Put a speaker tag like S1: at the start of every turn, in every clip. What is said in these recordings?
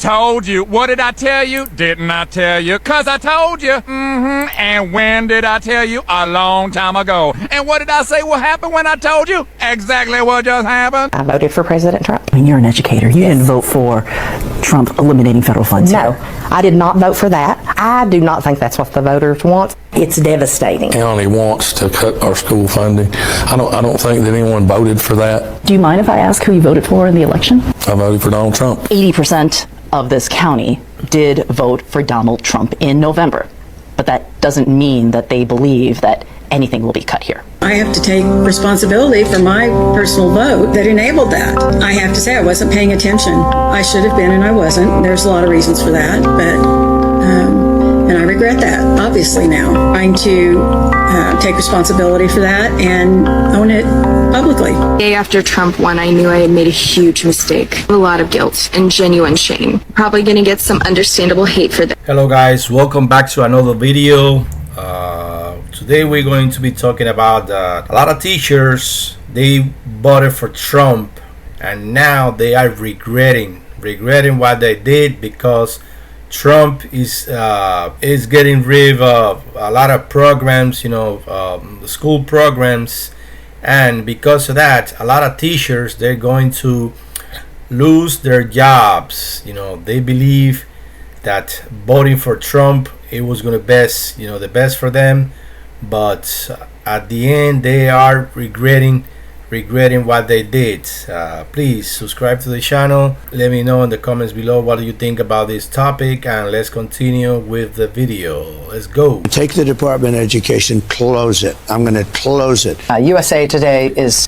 S1: told you. What did I tell you? Didn't I tell you? 'Cause I told you. And when did I tell you? A long time ago. And what did I say will happen when I told you? Exactly what just happened.
S2: I voted for President Trump.
S3: I mean, you're an educator. You didn't vote for Trump eliminating federal funds.
S2: No, I did not vote for that. I do not think that's what the voters want. It's devastating.
S4: County wants to cut our school funding. I don't think that anyone voted for that.
S3: Do you mind if I ask who you voted for in the election?
S4: I voted for Donald Trump.
S3: 80% of this county did vote for Donald Trump in November. But that doesn't mean that they believe that anything will be cut here.
S5: I have to take responsibility for my personal vote that enabled that. I have to say I wasn't paying attention. I should have been and I wasn't. There's a lot of reasons for that, and I regret that, obviously now. Trying to take responsibility for that and own it publicly.
S6: The day after Trump won, I knew I had made a huge mistake. A lot of guilt and genuine shame. Probably gonna get some understandable hate for that.
S7: Hello guys, welcome back to another video. Today we're going to be talking about a lot of teachers, they voted for Trump and now they are regretting what they did because Trump is getting rid of a lot of programs, the school programs, and because of that, a lot of teachers, they're going to lose their jobs. They believe that voting for Trump, it was going to the best for them, but at the end they are regretting what they did. Please subscribe to the channel. Let me know in the comments below what do you think about this topic, and let's continue with the video. Let's go.
S8: Take the Department of Education, close it. I'm going to close it.
S9: USA Today is...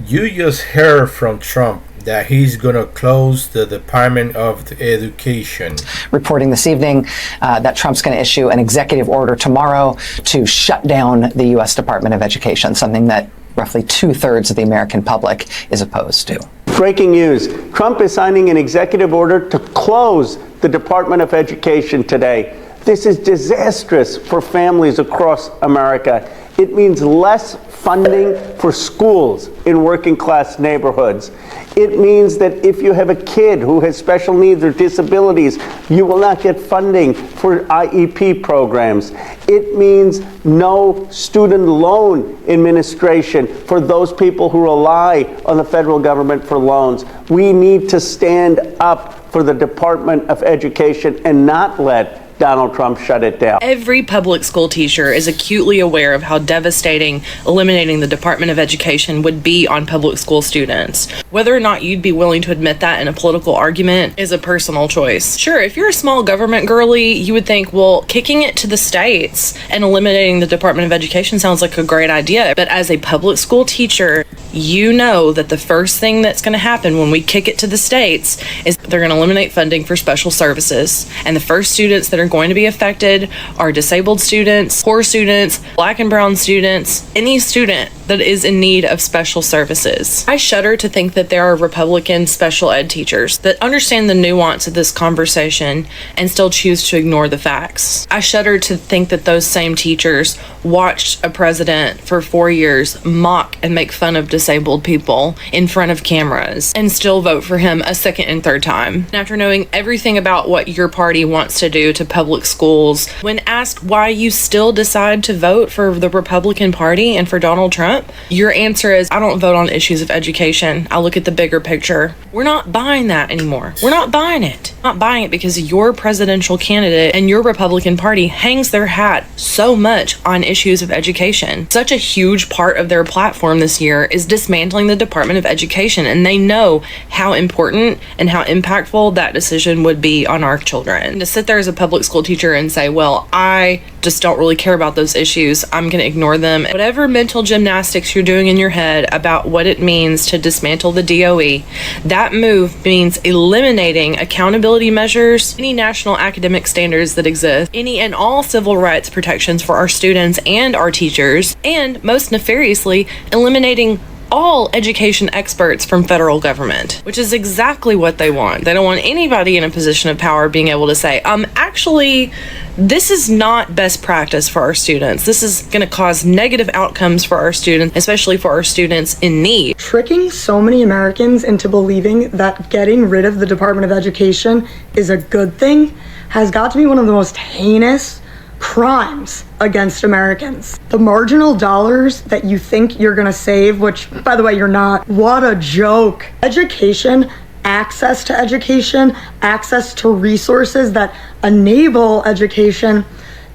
S7: You just heard from Trump that he's going to close the Department of Education.
S9: Reporting this evening that Trump's going to issue an executive order tomorrow to shut down the U.S. Department of Education, something that roughly 2/3 of the American public is opposed to.
S10: Breaking news. Trump is signing an executive order to close the Department of Education today. This is disastrous for families across America. It means less funding for schools in working class neighborhoods. It means that if you have a kid who has special needs or disabilities, you will not get funding for IEP programs. It means no student loan administration for those people who rely on the federal government for loans. We need to stand up for the Department of Education and not let Donald Trump shut it down.
S11: Every public school teacher is acutely aware of how devastating eliminating the Department of Education would be on public school students. Whether or not you'd be willing to admit that in a political argument is a personal choice. Sure, if you're a small government girly, you would think, well, kicking it to the states and eliminating the Department of Education sounds like a great idea. But as a public school teacher, you know that the first thing that's going to happen when we kick it to the states is they're going to eliminate funding for special services. And the first students that are going to be affected are disabled students, poor students, black and brown students, any student that is in need of special services. I shudder to think that there are Republican special ed teachers that understand the nuance of this conversation and still choose to ignore the facts. I shudder to think that those same teachers watched a president for 4 years mock and make fun of disabled people in front of cameras and still vote for him a second and third time. And after knowing everything about what your party wants to do to public schools, when asked why you still decide to vote for the Republican Party and for Donald Trump, your answer is, I don't vote on issues of education. I look at the bigger picture. We're not buying that anymore. We're not buying it. Not buying it because your presidential candidate and your Republican Party hangs their hat so much on issues of education. Such a huge part of their platform this year is dismantling the Department of Education, and they know how important and how impactful that decision would be on our children. And to sit there as a public school teacher and say, well, I just don't really care about those issues, I'm going to ignore them. Whatever mental gymnastics you're doing in your head about what it means to dismantle the DOE, that move means eliminating accountability measures, any national academic standards that exist, any and all civil rights protections for our students and our teachers, and most nefariously, eliminating all education experts from federal government, which is exactly what they want. They don't want anybody in a position of power being able to say, actually, this is not best practice for our students. This is going to cause negative outcomes for our students, especially for our students in need.
S12: Tricking so many Americans into believing that getting rid of the Department of Education is a good thing has got to be one of the most heinous crimes against Americans. The marginal dollars that you think you're going to save, which, by the way, you're not, what a joke. Education, access to education, access to resources that enable education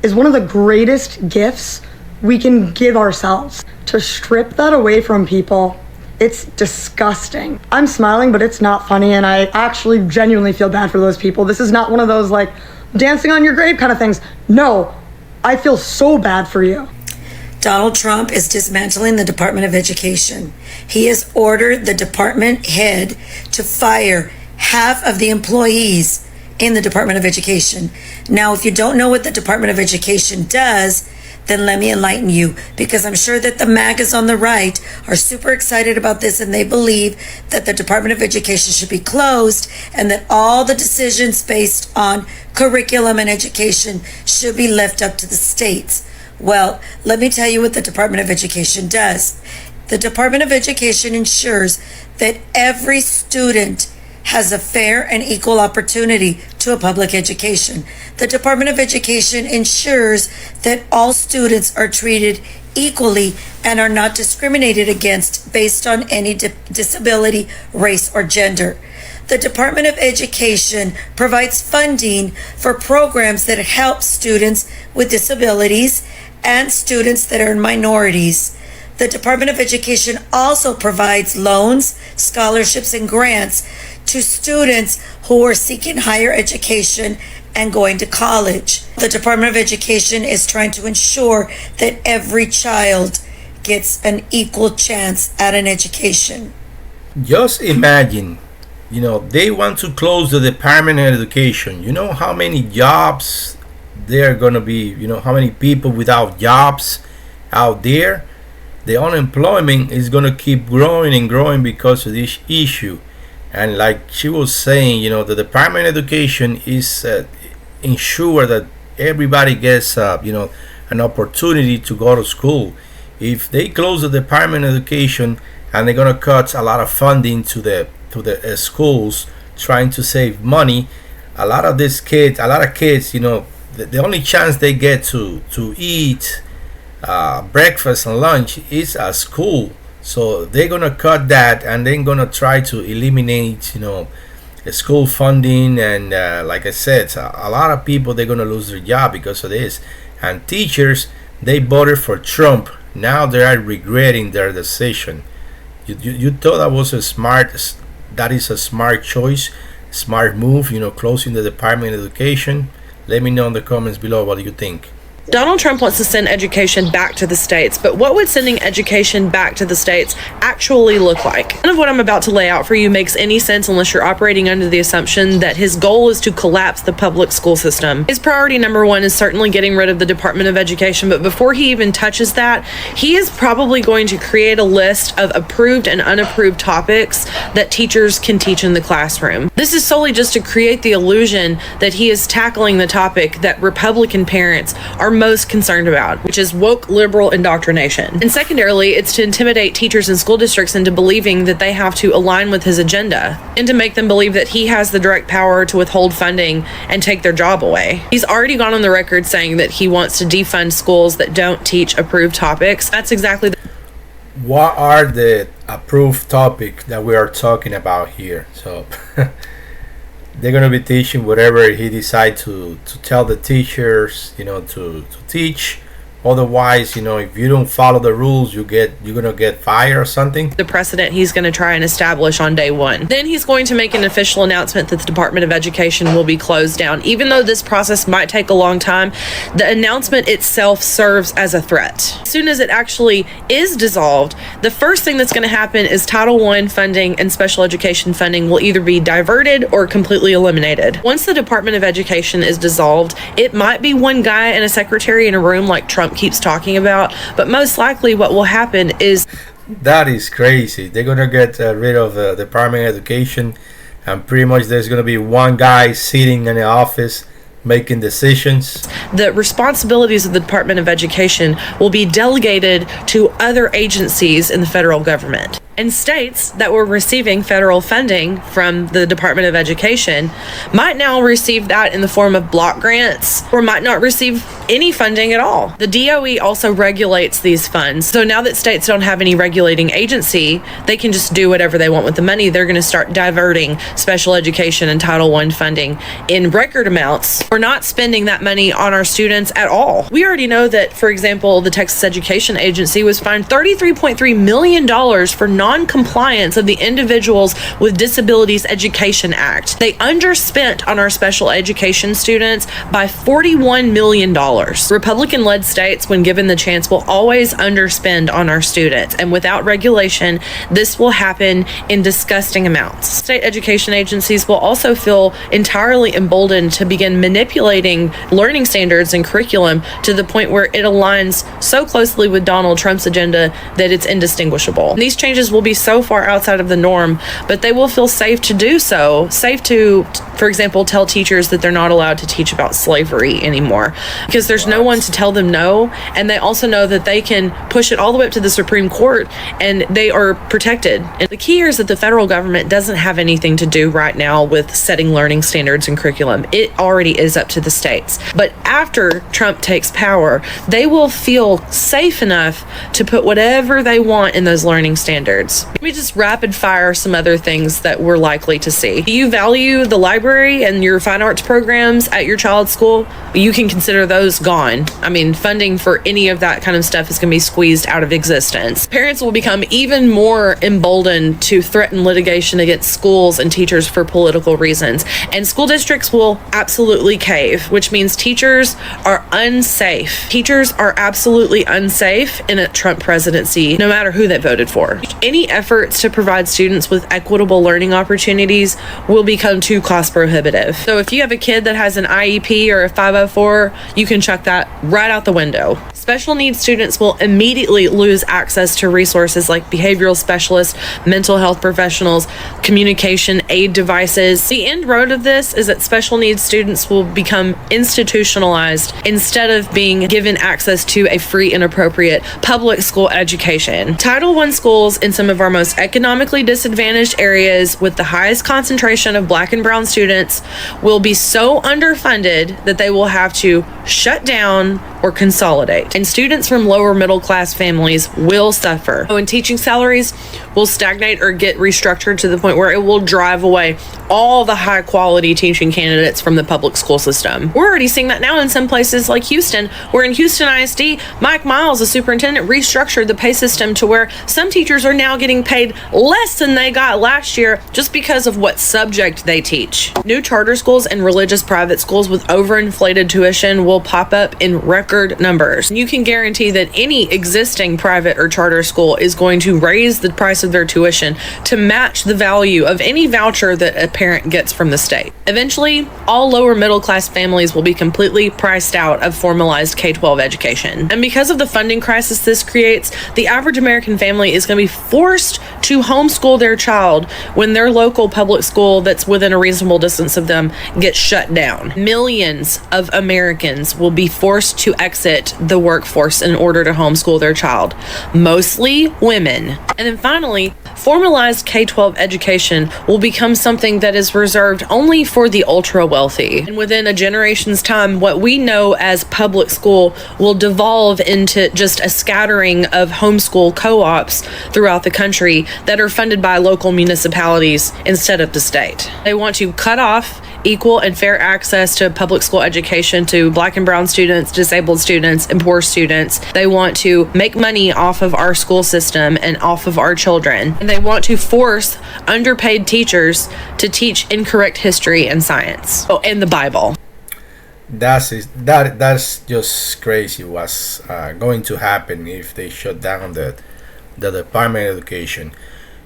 S12: is one of the greatest gifts we can give ourselves. To strip that away from people, it's disgusting. I'm smiling, but it's not funny, and I actually genuinely feel bad for those people. This is not one of those like dancing on your grave kind of things. No, I feel so bad for you.
S13: Donald Trump is dismantling the Department of Education. He has ordered the department head to fire half of the employees in the Department of Education. Now, if you don't know what the Department of Education does, then let me enlighten you, because I'm sure that the MAGAs on the right are super excited about this, and they believe that the Department of Education should be closed and that all the decisions based on curriculum and education should be left up to the states. Well, let me tell you what the Department of Education does. The Department of Education ensures that every student has a fair and equal opportunity to a public education. The Department of Education ensures that all students are treated equally and are not discriminated against based on any disability, race, or gender. The Department of Education provides funding for programs that help students with disabilities and students that are minorities. The Department of Education also provides loans, scholarships, and grants to students who are seeking higher education and going to college. The Department of Education is trying to ensure that every child gets an equal chance at an education.
S7: Just imagine, they want to close the Department of Education. You know how many jobs there are going to be, how many people without jobs out there? The unemployment is going to keep growing and growing because of this issue. And like she was saying, the Department of Education is ensure that everybody gets an opportunity to go to school. If they close the Department of Education and they're going to cut a lot of funding to the schools trying to save money, a lot of kids, the only chance they get to eat breakfast and lunch is at school. So they're gonna cut that, and they're gonna try to eliminate school funding, and like I said, a lot of people, they're gonna lose their job because of this. And teachers, they voted for Trump. Now they are regretting their decision. You thought that is a smart choice, smart move, closing the Department of Education? Let me know in the comments below what you think.
S11: Donald Trump wants to send education back to the states, but what would sending education back to the states actually look like? None of what I'm about to lay out for you makes any sense unless you're operating under the assumption that his goal is to collapse the public school system. His priority number one is certainly getting rid of the Department of Education, but before he even touches that, he is probably going to create a list of approved and unapproved topics that teachers can teach in the classroom. This is solely just to create the illusion that he is tackling the topic that Republican parents are most concerned about, which is woke liberal indoctrination. And secondarily, it's to intimidate teachers and school districts into believing that they have to align with his agenda, and to make them believe that he has the direct power to withhold funding and take their job away. He's already gone on the record saying that he wants to defund schools that don't teach approved topics. That's exactly
S7: what are the approved topics that we are talking about here. So they're going to be teaching whatever he decides to tell the teachers, to teach. Otherwise, if you don't follow the rules, you're gonna get fired or something.
S11: The precedent he's going to try and establish on day one. Then he's going to make an official announcement that the Department of Education will be closed down. Even though this process might take a long time, the announcement itself serves as a threat. As soon as it actually is dissolved, the first thing that's going to happen is Title I funding and special education funding will either be diverted or completely eliminated. Once the Department of Education is dissolved, it might be one guy and a secretary in a room like Trump keeps talking about, but most likely what will happen is
S7: That is crazy. They're gonna get rid of the Department of Education, and pretty much there's gonna be one guy sitting in the office making decisions.
S11: The responsibilities of the Department of Education will be delegated to other agencies in the federal government. And states that were receiving federal funding from the Department of Education might now receive that in the form of block grants, or might not receive any funding at all. The DOE also regulates these funds. So now that states don't have any regulating agency, they can just do whatever they want with the money. They're going to start diverting special education and Title I funding in record amounts. We're not spending that money on our students at all. We already know that, for example, the Texas Education Agency was fined $33.3 million for non-compliance of the Individuals with Disabilities Education Act. They underspent on our special education students by $41 million. Republican-led states, when given the chance, will always underspend on our students, and without regulation, this will happen in disgusting amounts. State education agencies will also feel entirely emboldened to begin manipulating learning standards and curriculum to the point where it aligns so closely with Donald Trump's agenda that it's indistinguishable. These changes will be so far outside of the norm, but they will feel safe to do so. Safe to, for example, tell teachers that they're not allowed to teach about slavery anymore, because there's no one to tell them no, and they also know that they can push it all the way up to the Supreme Court and they are protected. And the key here is that the federal government doesn't have anything to do right now with setting learning standards and curriculum. It already is up to the states. But after Trump takes power, they will feel safe enough to put whatever they want in those learning standards. Let me just rapid fire some other things that we're likely to see. Do you value the library and your fine arts programs at your child's school? You can consider those gone. I mean, funding for any of that kind of stuff is going to be squeezed out of existence. Parents will become even more emboldened to threaten litigation against schools and teachers for political reasons. And school districts will absolutely cave, which means teachers are unsafe. Teachers are absolutely unsafe in a Trump presidency, no matter who they voted for. Any efforts to provide students with equitable learning opportunities will become too cost prohibitive. So if you have a kid that has an IEP or a 504, you can chuck that right out the window. Special needs students will immediately lose access to resources like behavioral specialists, mental health professionals, communication aid devices. The end road of this is that special needs students will become institutionalized instead of being given access to a free and appropriate public school education. Title I schools in some of our most economically disadvantaged areas with the highest concentration of Black and brown students will be so underfunded that they will have to shut down or consolidate. And students from lower middle class families will suffer. And teaching salaries will stagnate or get restructured to the point where it will drive away all the high quality teaching candidates from the public school system. We're already seeing that now in some places like Houston, where in Houston ISD, Mike Miles, the superintendent, restructured the pay system to where some teachers are now getting paid less than they got last year just because of what subject they teach. New charter schools and religious private schools with overinflated tuition will pop up in record numbers. You can guarantee that any existing private or charter school is going to raise the price of their tuition to match the value of any voucher that a parent gets from the state. Eventually, all lower middle class families will be completely priced out of formalized K-12 education. And because of the funding crisis this creates, the average American family is going to be forced to homeschool their child when their local public school that's within a reasonable distance of them gets shut down. Millions of Americans will be forced to exit the workforce in order to homeschool their child, mostly women. And then finally, formalized K-12 education will become something that is reserved only for the ultra wealthy. And within a generation's time, what we know as public school will devolve into just a scattering of homeschool co-ops throughout the country that are funded by local municipalities instead of the state. They want to cut off equal and fair access to public school education to Black and brown students, disabled students, and poor students. They want to make money off of our school system and off of our children. And they want to force underpaid teachers to teach incorrect history and science. Oh, and the Bible.
S7: That's just crazy what's going to happen if they shut down the Department of Education.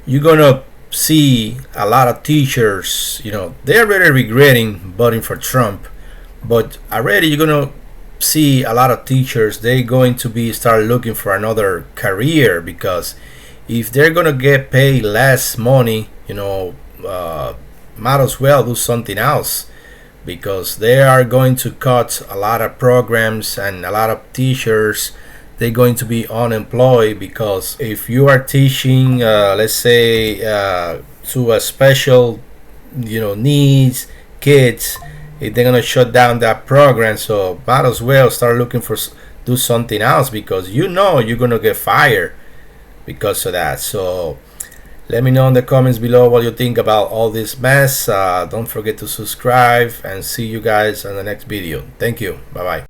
S7: You're gonna see a lot of teachers, they're already regretting voting for Trump, but already you're gonna see a lot of teachers, they're going to start looking for another career, because if they're gonna get paid less money, might as well do something else, because they are going to cut a lot of programs, and a lot of teachers, they're going to be unemployed, because if you are teaching let's say to a special needs kids, if they're gonna shut down that program, so might as well start looking for do something else, because you're gonna get fired because of that. So let me know in the comments below what you think about all this mess. Don't forget to subscribe, and see you guys in the next video. Thank you. Bye bye.